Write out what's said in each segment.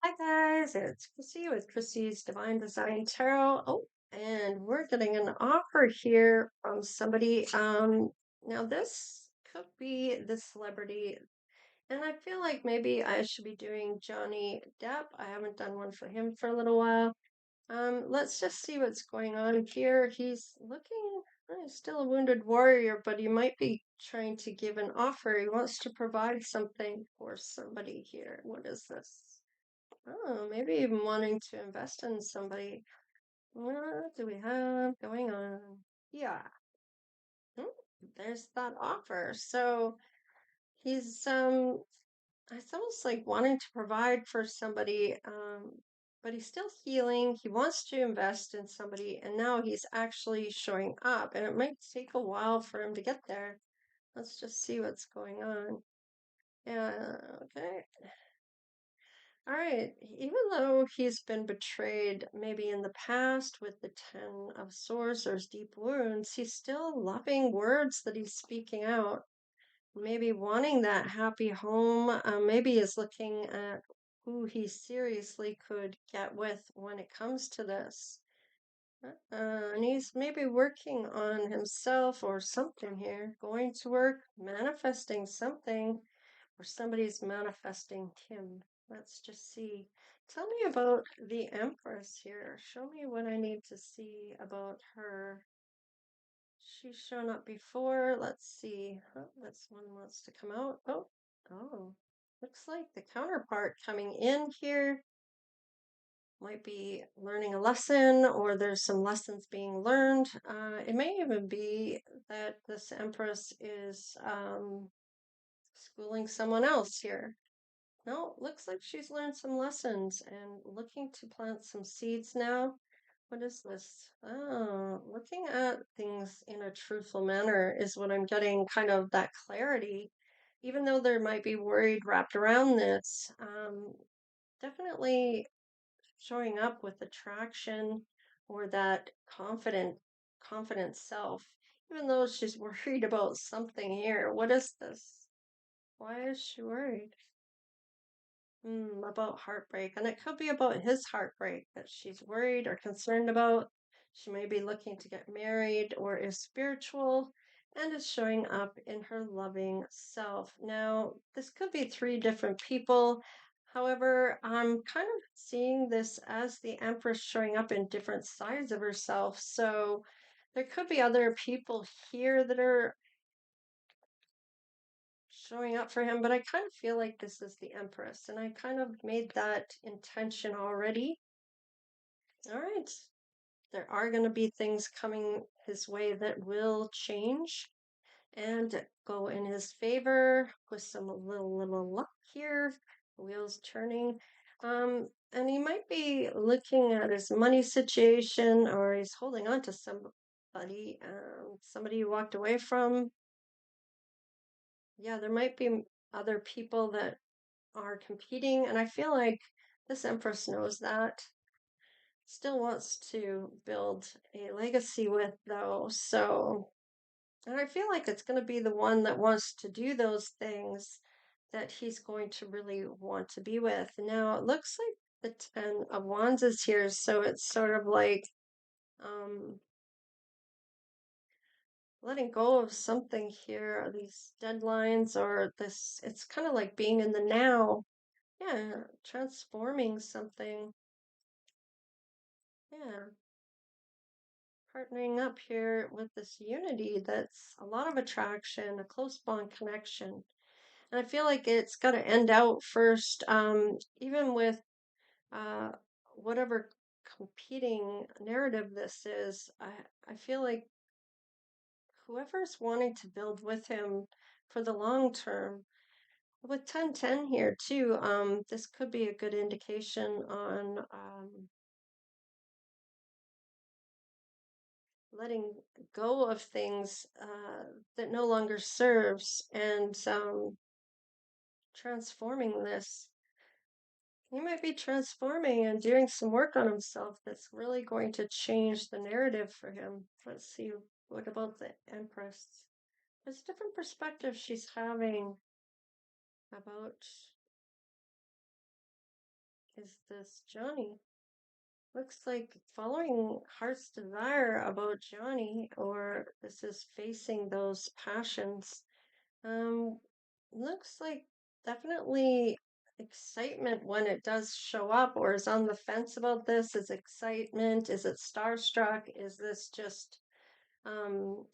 Hi guys, it's Chrissy with Chrissy's Divine Design Tarot. Oh, and we're getting an offer here from somebody. Now this could be the celebrity, and I feel like maybe I should be doing Johnny Depp. I haven't done one for him for a little while. Let's just see what's going on here. He's still a wounded warrior, but he might be trying to give an offer. He wants to provide something for somebody here. What is this? Oh, maybe even wanting to invest in somebody. What do we have going on? Yeah, hmm, there's that offer. So he's it's almost like wanting to provide for somebody, but he's still healing. He wants to invest in somebody, and now he's actually showing up, and it might take a while for him to get there. Let's just see what's going on. Yeah, okay. All right, even though he's been betrayed maybe in the past with the Ten of Swords or his deep wounds, he's still loving words that he's speaking out. Maybe wanting that happy home. Maybe is looking at who he seriously could get with when it comes to this. And he's maybe working on himself or something here, going to work, manifesting something or somebody's manifesting him. Let's just see. Tell me about the Empress here. Show me what I need to see about her. She's shown up before. Let's see. Oh, this one wants to come out. Oh. Looks like the counterpart coming in here might be learning a lesson, or there's some lessons being learned. It may even be that this Empress is schooling someone else here. No, looks like she's learned some lessons and looking to plant some seeds now. What is this? Oh, looking at things in a truthful manner is what I'm getting kind of that clarity. Even though there might be worried wrapped around this, definitely showing up with attraction or that confident self. Even though she's worried about something here. What is this? Why is she worried? About heartbreak, and it could be about his heartbreak that she's worried or concerned about. She may be looking to get married or is spiritual and is showing up in her loving self. Now, this could be three different people. However, I'm kind of seeing this as the Empress showing up in different sides of herself. So there could be other people here that are showing up for him, but I kind of feel like this is the Empress, and I kind of made that intention already. All right, there are going to be things coming his way that will change and go in his favor with some little luck here, wheels turning. And he might be looking at his money situation, or he's holding on to somebody he walked away from. Yeah, there might be other people that are competing, and I feel like this Empress knows that. Still wants to build a legacy with, though, so. And I feel like it's going to be the one that wants to do those things that he's going to really want to be with. Now, it looks like the Ten of Wands is here, so it's sort of like um, letting go of something here, these deadlines, or this, it's kind of like being in the now. Yeah, transforming something. Yeah, partnering up here with this unity that's a lot of attraction, a close bond connection. And I feel like it's got to end out first, even with uh, whatever competing narrative this is. I feel like whoever's wanting to build with him for the long term, with 1010 here too, this could be a good indication on letting go of things that no longer serves and transforming this. He might be transforming and doing some work on himself that's really going to change the narrative for him. Let's see, what about the Empress? There's a different perspective she's having about is this Johnny? Looks like following heart's desire about Johnny, or this is facing those passions. Um, Looks like definitely excitement when it does show up, or is on the fence about this. Is excitement? Is it starstruck? Is this just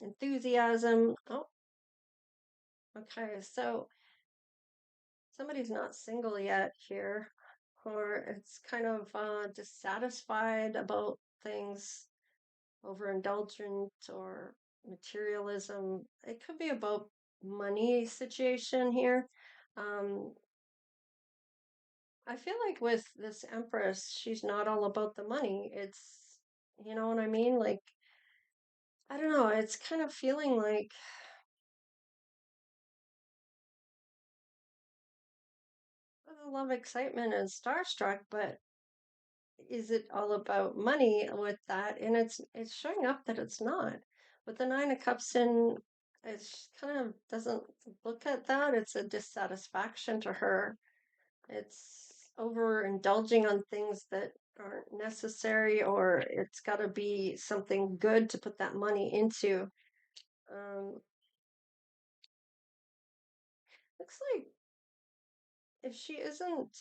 enthusiasm? Oh, okay. So somebody's not single yet here, or it's kind of dissatisfied about things, overindulgent or materialism. It could be about money situation here. Um, I feel like with this Empress, she's not all about the money. It's, you know what I mean? Like, I don't know, it's kind of feeling like I love excitement and starstruck, but is it all about money with that? And it's showing up that it's not. With the Nine of Cups in, it's kind of doesn't look at that. It's a dissatisfaction to her. It's overindulging on things that aren't necessary, or it's got to be something good to put that money into. Um, Looks like if she isn't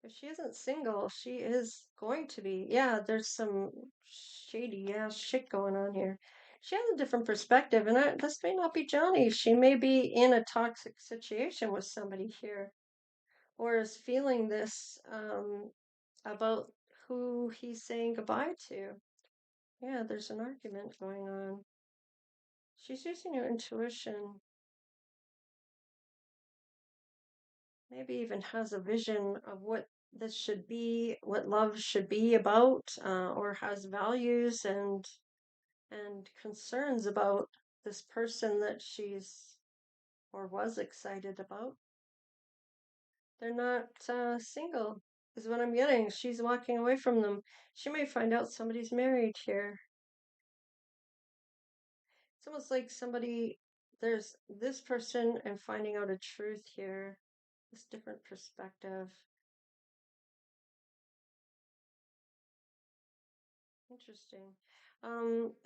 if she isn't single, she is going to be. Yeah, there's some shady yeah shit going on here. She has a different perspective, and this may not be Johnny. She may be in a toxic situation with somebody here, or is feeling this about who he's saying goodbye to. Yeah, there's an argument going on. She's using her intuition, maybe even has a vision of what this should be, what love should be about, or has values and concerns about this person that she's or was excited about. They're not single, is what I'm getting. She's walking away from them. She may find out somebody's married here. It's almost like somebody, there's this person and finding out a truth here, this different perspective. Interesting.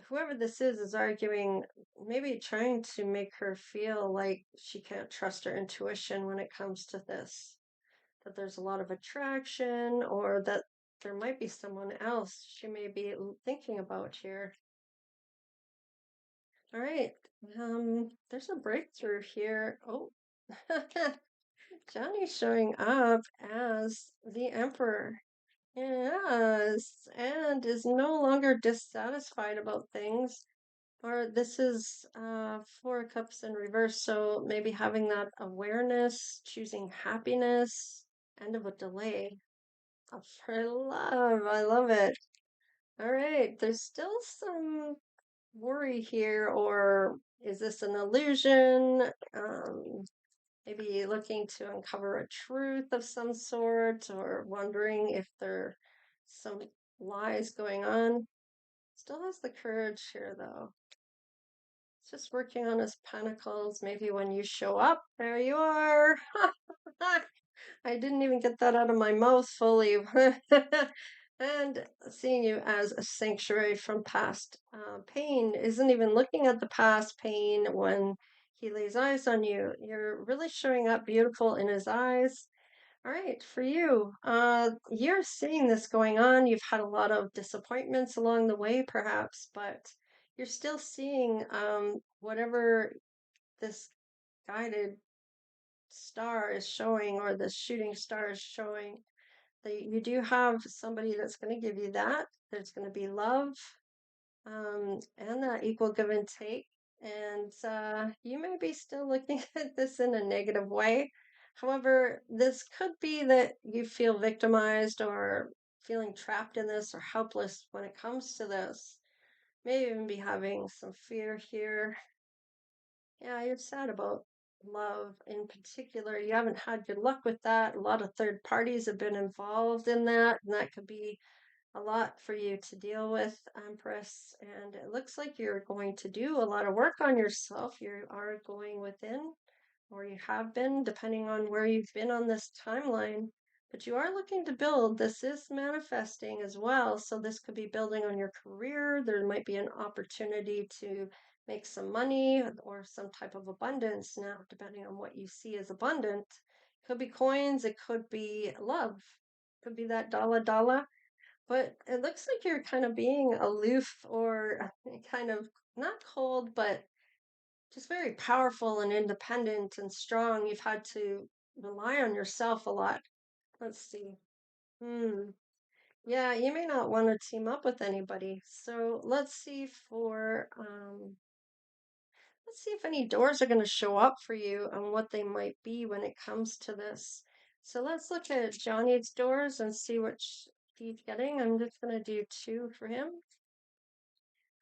Whoever this is arguing, maybe trying to make her feel like she can't trust her intuition when it comes to this, that there's a lot of attraction, or that there might be someone else she may be thinking about here. All right. There's a breakthrough here. Oh, Johnny's showing up as the Emperor. Yes, and is no longer dissatisfied about things. Or this is Four of Cups in reverse, so maybe having that awareness, choosing happiness, end of a delay. For love, I love it. All right, there's still some worry here, or is this an illusion? Maybe looking to uncover a truth of some sort, or wondering if there are some lies going on. Still has the courage here, though. It's just working on his pentacles. Maybe when you show up, there you are. I didn't even get that out of my mouth fully. And seeing you as a sanctuary from past pain, isn't even looking at the past pain when he lays eyes on you. You're really showing up beautiful in his eyes. All right, for you, you're seeing this going on. You've had a lot of disappointments along the way, perhaps, but you're still seeing whatever this guided star is showing, or the shooting star is showing, that you do have somebody that's going to give you that. There's going to be love, and that equal give and take. And you may be still looking at this in a negative way. However, this could be that you feel victimized, or feeling trapped in this, or helpless when it comes to this. May even be having some fear here. Yeah, you're sad about love in particular. You haven't had good luck with that. A lot of third parties have been involved in that, and that could be a lot for you to deal with, Empress. And it looks like you're going to do a lot of work on yourself. You are going within, or you have been, depending on where you've been on this timeline. but you are looking to build. This is manifesting as well. So this could be building on your career. There might be an opportunity to make some money or some type of abundance now, depending on what you see as abundant. Could be coins, it could be love, could be that dollar dollar. But it looks like you're kind of being aloof or kind of not cold, but just very powerful and independent and strong. You've had to rely on yourself a lot. Let's see. Hmm. Yeah, you may not want to team up with anybody. So let's see if any doors are going to show up for you and what they might be when it comes to this. So let's look at Johnny's doors and see which he's getting. I'm just going to do two for him.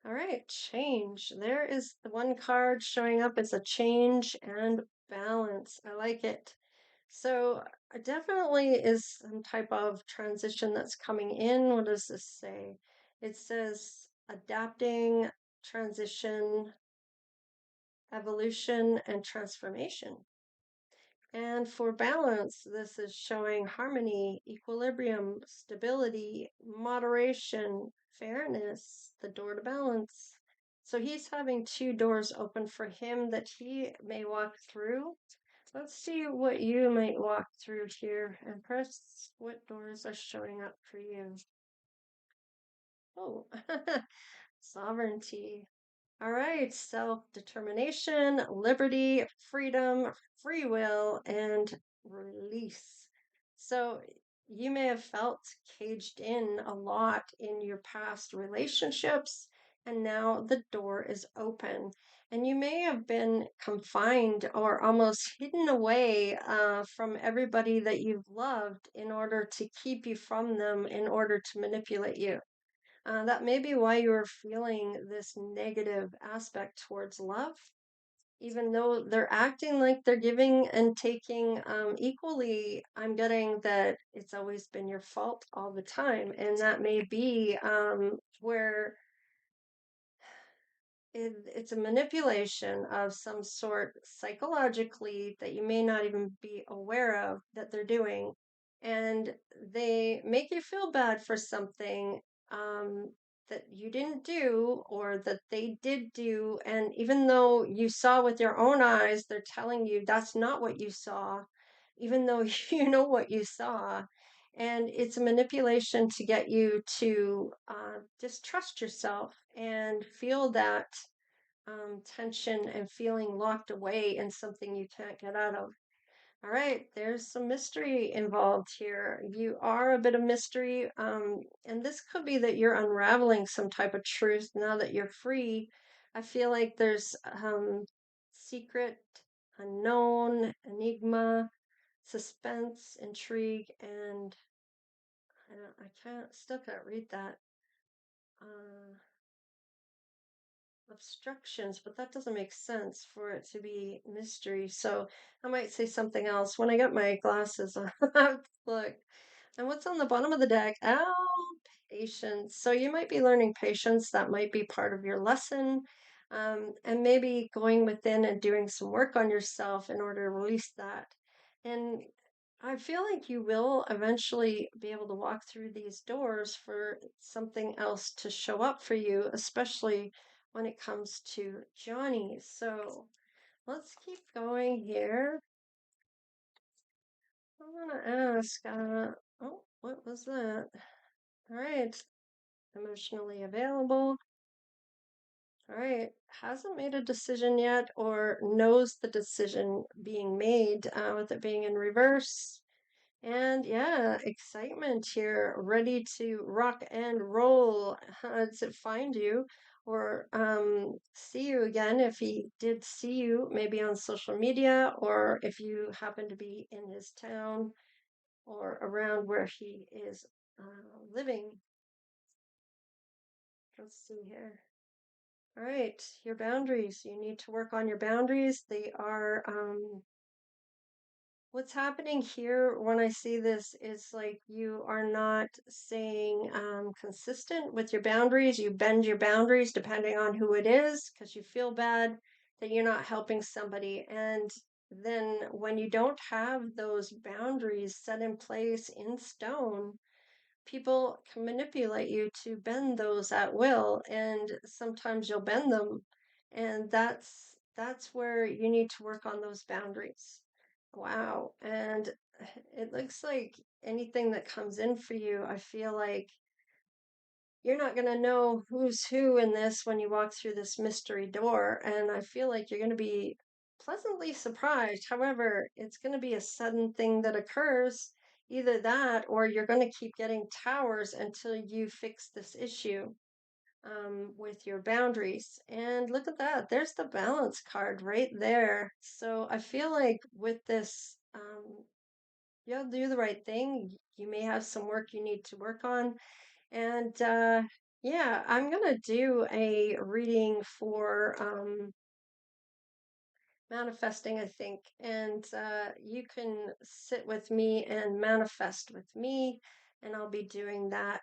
All right, change. There is the one card showing up as a change and balance. I like it. So definitely is some type of transition that's coming in. What does this say? It says adapting, transition, evolution, and transformation. And for balance, this is showing harmony, equilibrium, stability, moderation, fairness, the door to balance. So he's having two doors open for him that he may walk through. Let's see what you might walk through here, Empress. What doors are showing up for you? Oh, sovereignty. All right, self-determination, liberty, freedom, free will, and release. So you may have felt caged in a lot in your past relationships, and now the door is open. And you may have been confined or almost hidden away from everybody that you've loved in order to keep you from them, in order to manipulate you. That may be why you're feeling this negative aspect towards love, even though they're acting like they're giving and taking equally. I'm getting that it's always been your fault all the time, and that may be where it's a manipulation of some sort psychologically that you may not even be aware of that they're doing. And they make you feel bad for something that you didn't do or that they did do. And even though you saw with your own eyes, they're telling you that's not what you saw, even though you know what you saw. And it's a manipulation to get you to distrust yourself and feel that tension and feeling locked away in something you can't get out of. All right, there's some mystery involved here. You are a bit of mystery, and this could be that you're unraveling some type of truth now that you're free. I feel like there's secret, unknown, enigma, suspense, intrigue, and I still can't read that. Uh, Obstructions, but that doesn't make sense for it to be mystery. So I might say something else. When I get my glasses on, I have to look. And what's on the bottom of the deck? Oh, patience. So you might be learning patience. That might be part of your lesson. And maybe going within and doing some work on yourself in order to release that. And I feel like you will eventually be able to walk through these doors for something else to show up for you, especially when it comes to Johnny. So let's keep going here. I want to ask, oh, what was that? All right, emotionally available. All right, hasn't made a decision yet or knows the decision being made with it being in reverse. And yeah, excitement here, ready to rock and roll. Does it find you or see you again if he did see you, maybe on social media, or if you happen to be in his town or around where he is living? Let's see here. All right, your boundaries. You need to work on your boundaries. They are what's happening here when I see this is like you are not staying consistent with your boundaries. You bend your boundaries depending on who it is because you feel bad that you're not helping somebody. And then when you don't have those boundaries set in place in stone, people can manipulate you to bend those at will, and sometimes you'll bend them, and that's where you need to work on those boundaries. Wow. And it looks like anything that comes in for you, I feel like you're not going to know who's who in this when you walk through this mystery door. And I feel like you're going to be pleasantly surprised. However, it's going to be a sudden thing that occurs. Either that, or you're going to keep getting towers until you fix this issue with your boundaries. And look at that. There's the balance card right there. So I feel like with this, you'll do the right thing. You may have some work you need to work on, and yeah, I'm gonna do a reading for manifesting, I think. And you can sit with me and manifest with me, and I'll be doing that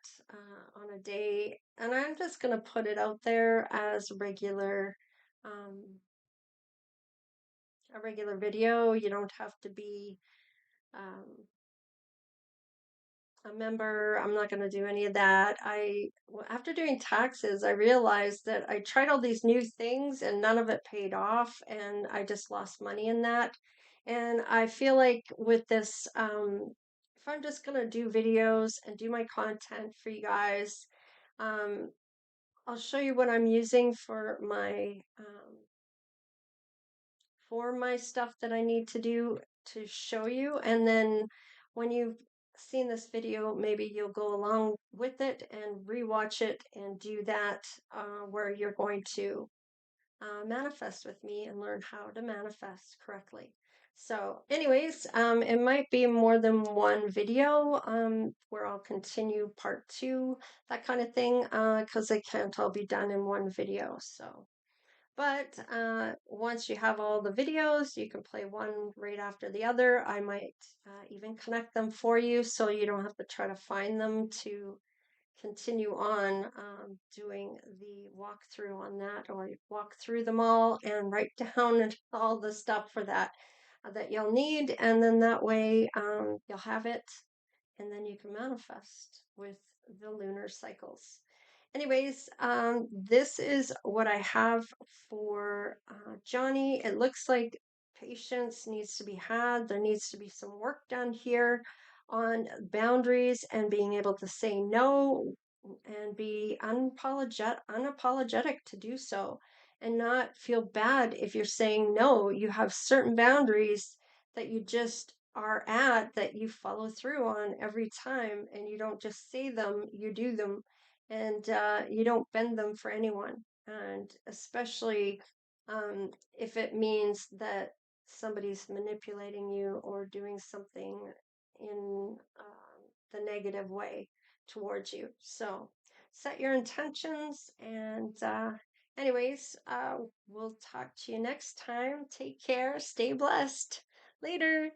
on a day. And I'm just gonna put it out there as um, a regular video. You don't have to be um, a member. I'm not going to do any of that. After doing taxes, I realized that I tried all these new things and none of it paid off, and I just lost money in that. And I feel like with this, if I'm just going to do videos and do my content for you guys, um, I'll show you what I'm using for my stuff that I need to do to show you. And then when you've seen this video, maybe you'll go along with it and rewatch it and do that where you're going to manifest with me and learn how to manifest correctly. So, anyways, it might be more than one video where I'll continue part two, that kind of thing, because they can't all be done in one video. So, but once you have all the videos, you can play one right after the other. I might even connect them for you so you don't have to try to find them to continue on doing the walkthrough on that, or walk through them all and write down all the stuff for that that you'll need. And then that way you'll have it, and then you can manifest with the lunar cycles. Anyways, this is what I have for Johnny. It looks like patience needs to be had. There needs to be some work done here on boundaries and being able to say no and be unapologetic to do so, and not feel bad if you're saying no. You have certain boundaries that you just are at, that you follow through on every time, and you don't just say them, you do them, and you don't bend them for anyone. And especially if it means that somebody's manipulating you or doing something in the negative way towards you. So set your intentions, and anyways, we'll talk to you next time. Take care, stay blessed. Later.